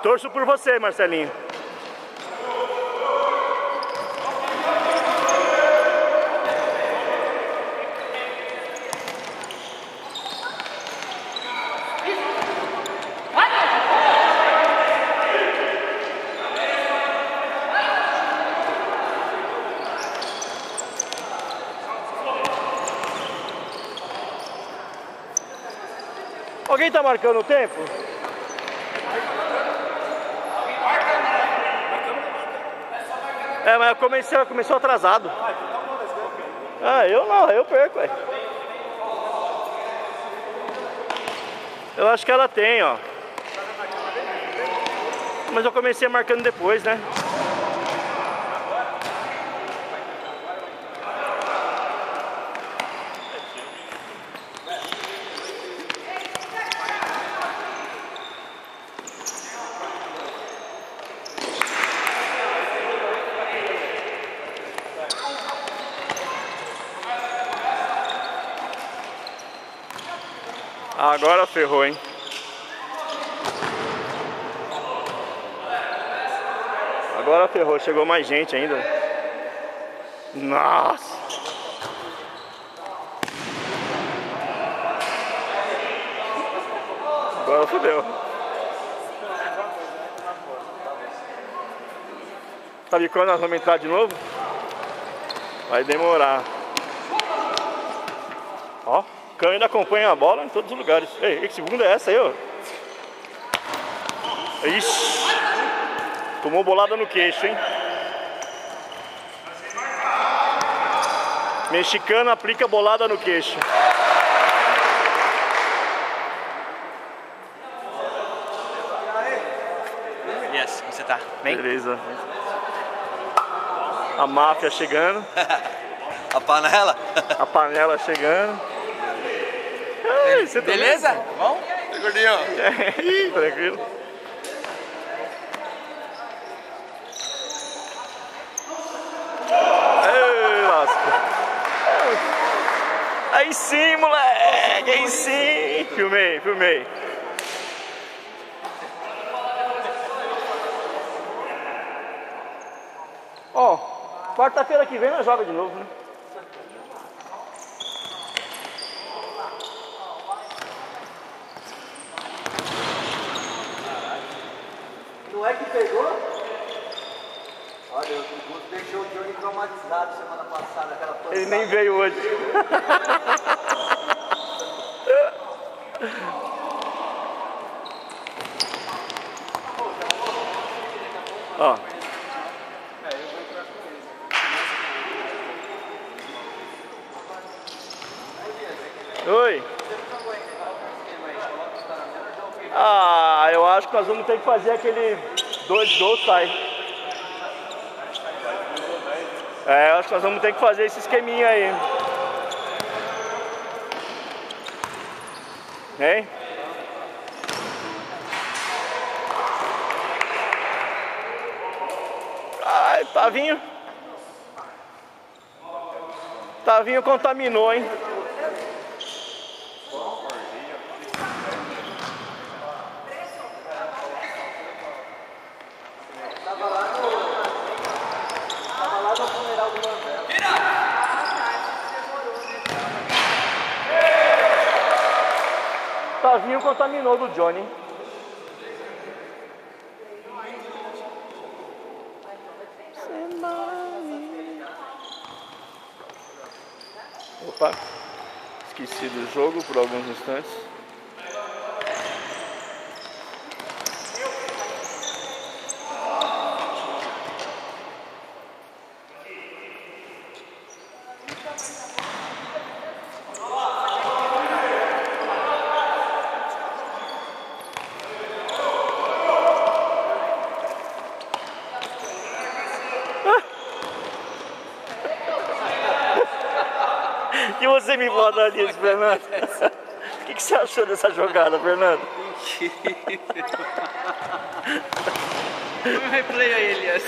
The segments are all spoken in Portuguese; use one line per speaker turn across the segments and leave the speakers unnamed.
Torço por você, Marcelinho. Alguém tá marcando o tempo? É, mas começou atrasado. Ah, eu não, eu perco, ué. Eu acho que ela tem, ó. Mas eu comecei marcando depois, né? Agora ferrou, hein? Agora ferrou, chegou mais gente ainda. Nossa! Agora fodeu. Sabe quando nós vamos entrar de novo? Vai demorar. Ó, o cão ainda acompanha a bola em todos os lugares. Ei, que segunda é essa aí, ó? Ixi! Tomou bolada no queixo, hein? Mexicano aplica bolada no queixo.
Yes, como você tá? Bem?
Beleza. A máfia chegando.
A panela?
A panela chegando. Ei, você tá
beleza?
bem?
Bom?
E gordinho?
É, tranquilo. Ei, lasca. Aí sim, moleque. Aí sim. Filmei, filmei. Ó, quarta-feira que vem nós joga de novo, né?
Não é que pegou? Olha, o Guto deixou o Johnny traumatizado semana passada, aquela coisa.
Ele nem veio hoje. Ó. Oi. Ah, eu acho que nós vamos ter que fazer aquele 2 gols, sai. É, eu acho que nós vamos ter que fazer esse esqueminha aí. Hein? Ai, Tavinho. Tavinho contaminou, hein? Tavinho contaminou do Johnny. Opa, esqueci do jogo por alguns instantes. O que você me fala disso, Fernando? O que você achou dessa jogada, Fernando?
Foi um replay aí, Elias.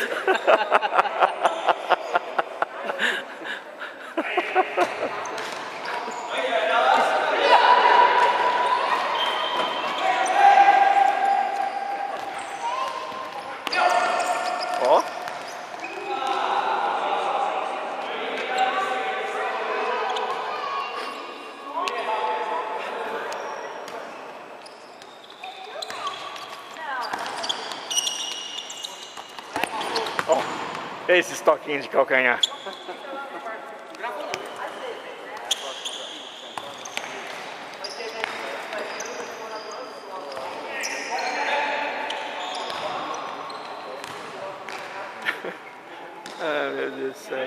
Esses toquinhos de calcanhar. Ah, meu Deus do céu.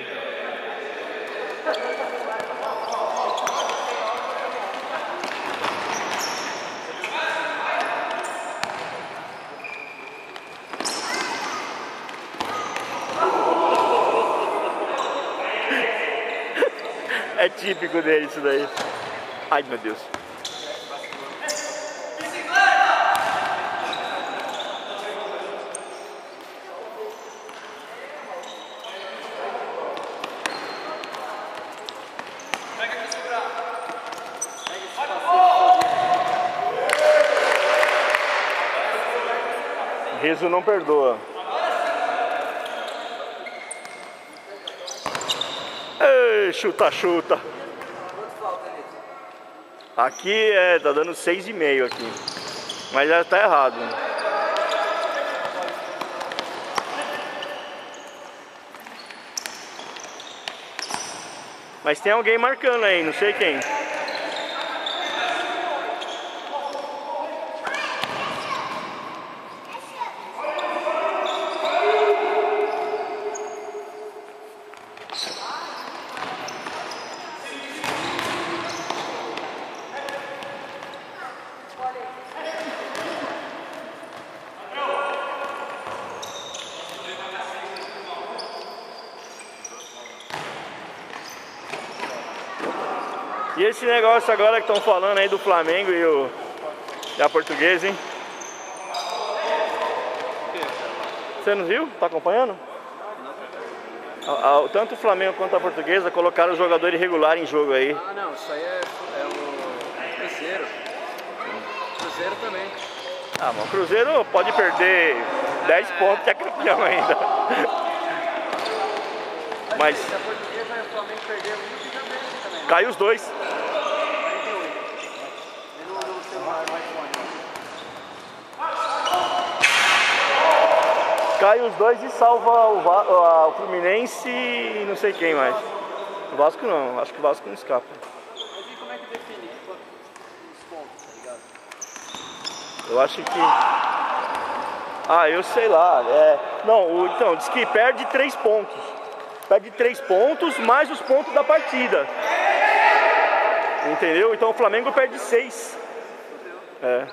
É típico dele isso daí. Ai, meu Deus. Riso não perdoa. Ei, chuta, chuta. Aqui tá dando 6,5 aqui. Mas já tá errado. Mas tem alguém marcando aí, não sei quem. E esse negócio agora que estão falando aí do Flamengo e a Portuguesa, hein? Você não viu? Tá acompanhando? Tanto o Flamengo quanto a Portuguesa colocaram o jogador irregular em jogo aí.
Ah, não, isso aí é o Cruzeiro. Cruzeiro também.
Ah, mas o Cruzeiro pode perder 10 pontos que é campeão ainda. Mas
Se a Portuguesa e o Flamengo perder um, fica bem também.
caiu os dois. Cai os dois e salva o Fluminense e não sei quem mais. O Vasco não, acho que o Vasco não escapa.
Mas e como é que define os pontos, tá ligado?
Eu acho que... Ah, eu sei lá. Não, então, diz que perde 3 pontos. Perde 3 pontos mais os pontos da partida. Entendeu? Então o Flamengo perde 6. É.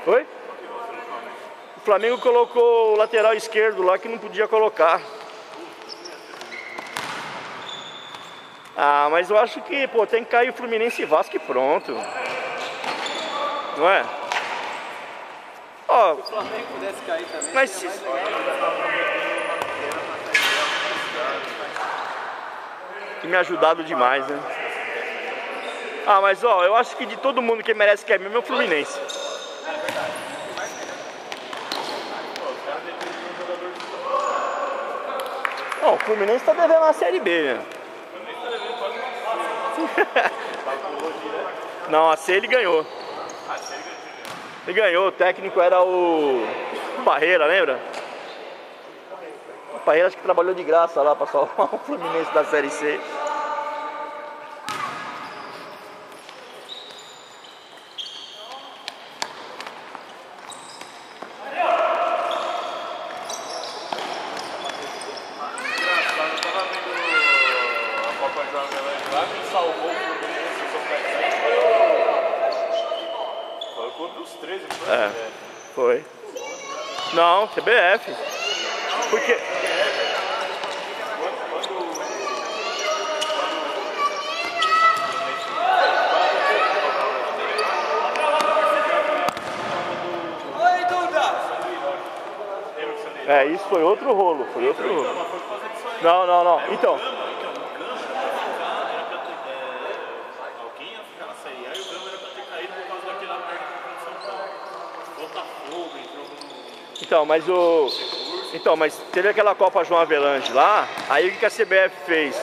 Oi? O Flamengo colocou o lateral esquerdo lá que não podia colocar. Ah, mas eu acho que, pô, tem que cair o Fluminense e Vasco e pronto. Não é? Ó,
Se o Flamengo pudesse cair também,
mas
seria
se...
mais legal.
Que me ajudado demais, né? Ah, mas ó, eu acho que de todo mundo que merece cair mesmo é o Fluminense. Não, o Fluminense tá devendo a Série B, né? Não, a C ele ganhou. Ele ganhou, o técnico era o Parreira, lembra? O Parreira acho que trabalhou de graça lá pra salvar o Fluminense da Série C. É, foi. Não, CBF. Porque... isso foi outro rolo, foi outro rolo. Não. Então... mas teve aquela Copa João Avelange lá, aí o que a CBF fez?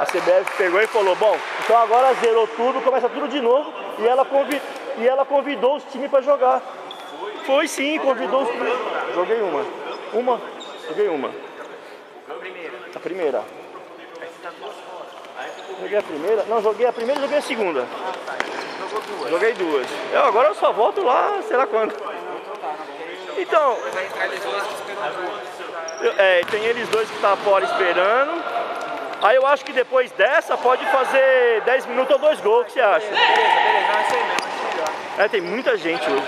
A CBF pegou e falou, bom, então agora zerou tudo, começa tudo de novo, e ela convidou os times para jogar. Foi sim, convidou os... Joguei uma. Joguei uma. A primeira. Joguei a primeira? Não, joguei a primeira e joguei a segunda. Joguei duas. Agora eu só volto lá, sei lá quando. Então... tem eles dois que tá fora esperando. Aí eu acho que depois dessa pode fazer 10 minutos ou 2 gols, o que você acha?
Beleza, não, isso aí mesmo.
Tem muita gente hoje.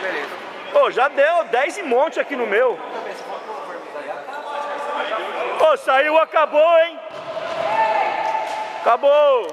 Beleza.
Pô, já deu 10 e monte aqui no meu. Pô, saiu, acabou, hein? Acabou.